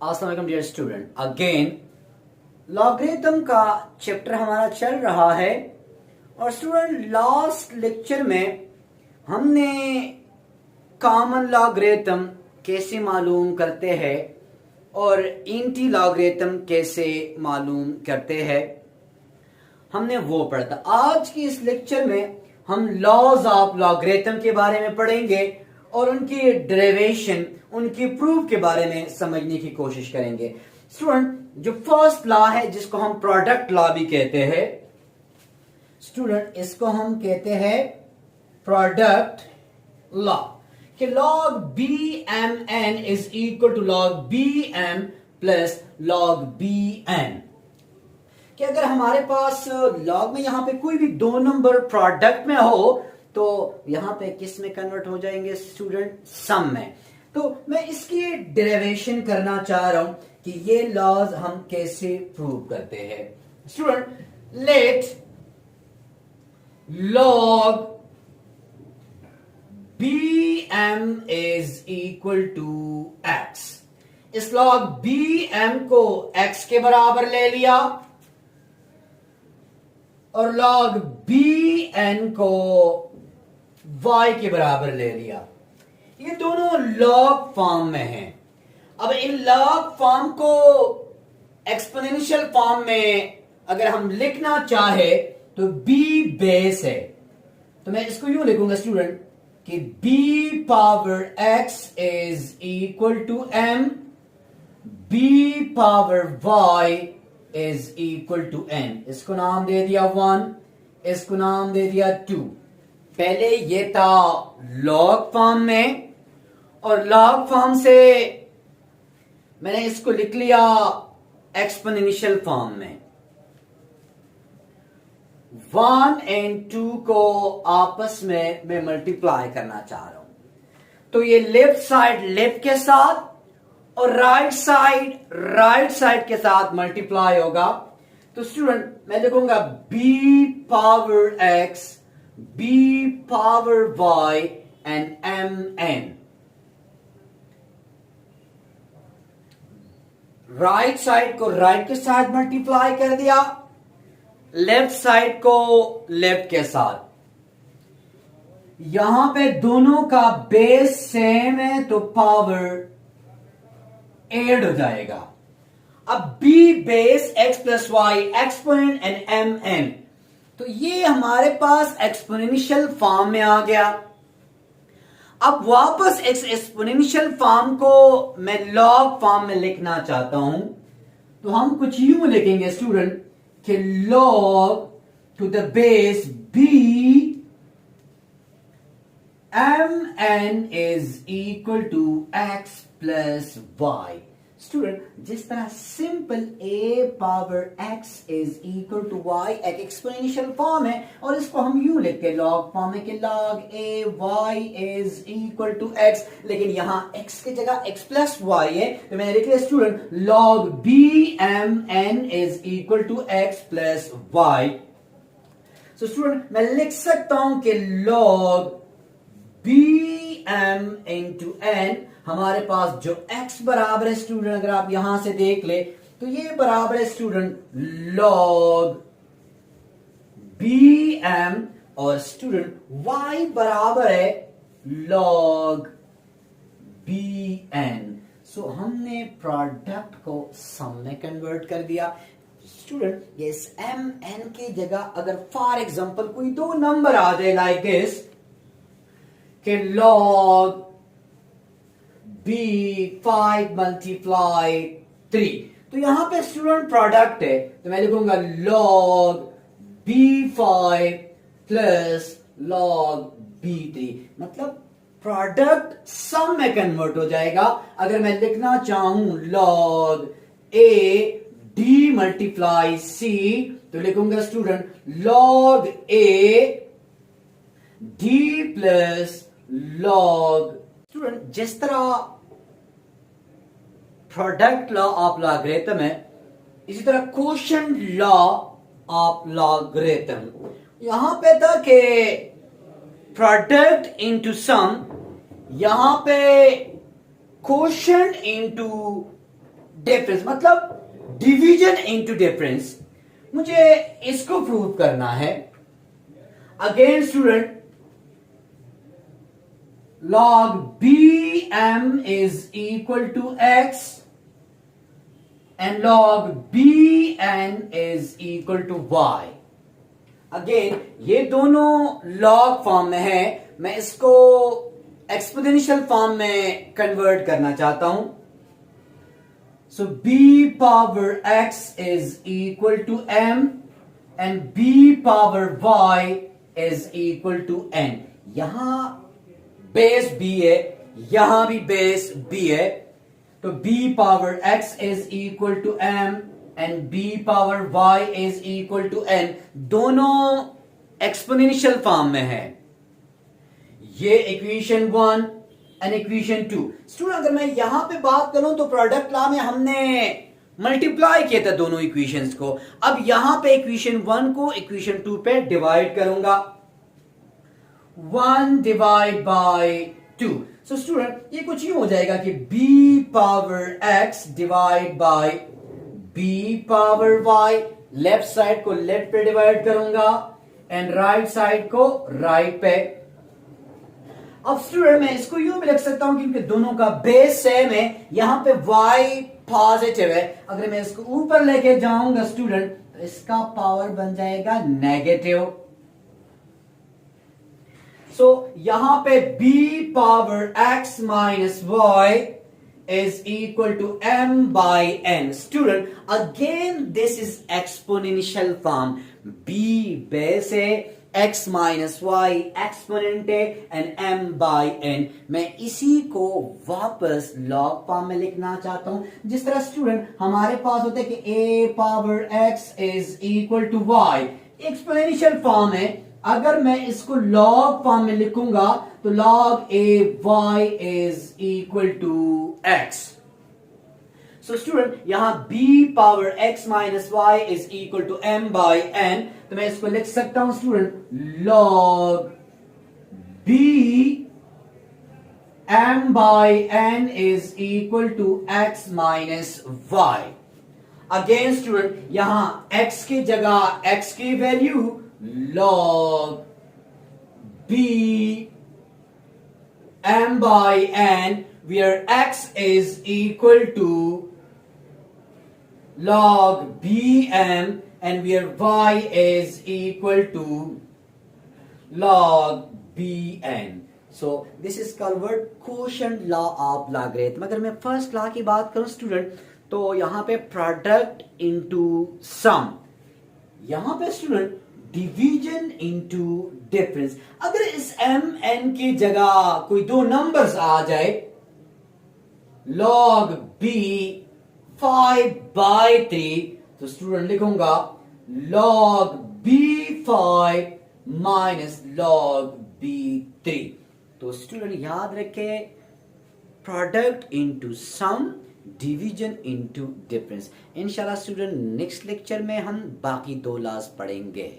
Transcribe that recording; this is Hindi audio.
अस्सलाम वालेकुम डियर स्टूडेंट, अगेन लॉगरिथम का चैप्टर हमारा चल रहा है। और स्टूडेंट, लास्ट लेक्चर में हमने कॉमन लॉगरिथम कैसे मालूम करते हैं और एंटी लॉगरिथम कैसे मालूम करते हैं, हमने वो पढ़ा था। आज की इस लेक्चर में हम लॉज ऑफ लॉगरिथम के बारे में पढ़ेंगे और उनकी डेरिवेशन, उनकी प्रूफ के बारे में समझने की कोशिश करेंगे। स्टूडेंट, जो फर्स्ट लॉ है जिसको हम प्रोडक्ट लॉ भी कहते हैं, स्टूडेंट इसको हम कहते हैं प्रोडक्ट लॉ, कि log b m n is equal to log b m plus log b n. कि अगर हमारे पास लॉग में यहां पे कोई भी दो नंबर प्रोडक्ट में हो तो यहां पे किस में कन्वर्ट हो जाएंगे स्टूडेंट? सम में। तो मैं इसकी डेरिवेशन करना चाह रहा हूं कि ये लॉज हम कैसे प्रूव करते हैं। Student, let log b m is equal to x. इस लॉग बी एम को एक्स के बराबर ले लिया और लॉग बी एन को y के बराबर ले लिया। ये दोनों लॉग फॉर्म में हैं। अब इन लॉग फॉर्म को एक्सपोनेंशियल फॉर्म में अगर हम लिखना चाहे तो b बेस है, तो मैं इसको यूं लिखूंगा स्टूडेंट कि b power x is equal to m, b power y is equal to n। इसको नाम दे दिया 1, इसको नाम दे दिया 2। पहले ये था लॉग फॉर्म में और लॉग फॉर्म से मैंने इसको लिख लिया एक्सपोनेंशियल फॉर्म में। 1 एंड 2 को आपस में मैं मल्टीप्लाई करना चाह रहा हूं, तो ये लेफ्ट साइड लेफ्ट के साथ और राइट साइड के साथ मल्टीप्लाई होगा। तो स्टूडेंट मैं लिखूंगा b power x, b power y and mn। Right side को राइट के साथ मल्टीप्लाई कर दिया, लेफ्ट साइड को लेफ्ट के साथ। यहां पे दोनों का बेस सेम है तो पावर ऐड हो जाएगा। अब b base x plus y, exponent and mn, तो ये हमारे पास एक्सपोनेंशियल फॉर्म में आ गया। अब वापस एक्सपोनेंशियल फॉर्म को मैं लॉग फॉर्म में लिखना चाहता हूं, तो हम कुछ यूं लिखेंगे स्टूडेंट कि log to the base b mn is equal to x plus y। Student, जिस तरह simple a power x is equal to y एक एक्सपोनेंशियल फॉर्म है और इसको हम यूं लिखते हैं लॉग फॉर्म में कि log a y is equal to x, लेकिन यहां x की जगह x प्लस y है, तो मैंने लिख लिया student log b m n is equal to x plus y। So student मैं लिख सकता हूं कि log b m into n, हमारे पास जो x बराबर है स्टूडेंट, अगर आप यहां से देख ले तो ये बराबर है स्टूडेंट लॉग बी एम, और स्टूडेंट y बराबर है लॉग बी एन। सो हमने प्रोडक्ट को सम में कन्वर्ट कर दिया। स्टूडेंट, ये इस एम एन की जगह अगर फॉर एग्जांपल कोई दो नंबर आ जाए लाइक दिस कि लॉग b 5 मल्टीप्लाई 3, तो यहां पे स्टूडेंट प्रोडक्ट है, तो मैं लिखूंगा log b5 plus log b3, मतलब प्रोडक्ट सम में कन्वर्ट हो जाएगा। अगर मैं लिखना चाहूं log a d multiply c, तो लिखूंगा student log a d plus log। Student, जिस तरह प्रोडक्ट लॉ ऑफ लॉगरिथम है, इसी तरह क्वोशिएंट लॉ ऑफ लॉगरिथम। यहां पे था कि प्रोडक्ट इनटू सम, यहां पे क्वोशिएंट इनटू डिफरेंस, मतलब डिवीजन इनटू डिफरेंस, मुझे इसको प्रूव करना है। Again student, log bm is equal to x and log bn is equal to y। Again ये दोनों log फॉर्म में है, मैं इसको एक्सपोनेंशियल फॉर्म में कन्वर्ट करना चाहता हूं। So b power x is equal to m and b power y is equal to n। यहां बेस b है, यहां भी बेस b है, तो b power x is equal to m and b power y is equal to n, दोनों एक्सपोनेंशियल फॉर्म में है। ये इक्वेशन 1 एंड इक्वेशन 2। स्टूडेंट अगर मैं यहां पे बात करूं तो प्रोडक्ट लॉ में हमने मल्टीप्लाई किया था दोनों इक्वेशंस को। अब यहां पे इक्वेशन 1 को इक्वेशन 2 पे डिवाइड करूंगा, 1 डिवाइड बाय 2। सो स्टूडेंट ये कुछ यूं हो जाएगा कि b power x divide by b power y, left side को लेफ्ट पे डिवाइड करूंगा एंड राइट साइड को राइट पे। अब स्टूडेंट मैं इसको यूं भी लिख सकता हूं क्योंकि दोनों का बेस सेम है, यहां पे y पॉजिटिव है, अगर मैं इसको ऊपर लेके जाऊंगा स्टूडेंट तो इसका पावर बन जाएगा नेगेटिव। सो यहां पे b power x minus y is equal to m by n। Student, again this is exponential form। b base है, x minus y exponent है and m by n। मैं इसी को वापस log फॉर्म में लिखना चाहता हूं, जिस तरह स्टूडेंट हमारे पास होते हैं कि a power x is equal to y, exponential form है। अगर मैं इसको log फॉर्म में लिखूंगा तो log a y is equal to x। So student यहां b power x minus y is equal to m by n, तो मैं इसको लिख सकता हूं student log b m by n is equal to x minus y। Again student यहां x की जगह x की value log b m by n, where x is equal to log bm and where y is equal to log bn। So this is called quotient law of logarithm। अगर मैं फर्स्ट लॉ की बात करूं स्टूडेंट तो यहां पे प्रोडक्ट इनटू सम, यहां पे स्टूडेंट डिवीजन इनटू डिफरेंस। अगर इस m n की जगह कोई दो नंबर्स आ जाए, log b 5 by 3, तो स्टूडेंट लिखूंगा log b 5 minus log b 3। तो स्टूडेंट याद रखे product into some, division into difference. इंशाल्लाह स्टूडेंट नेक्स्ट लेक्चर में हम बाकी दो लॉज पढ़ेंगे।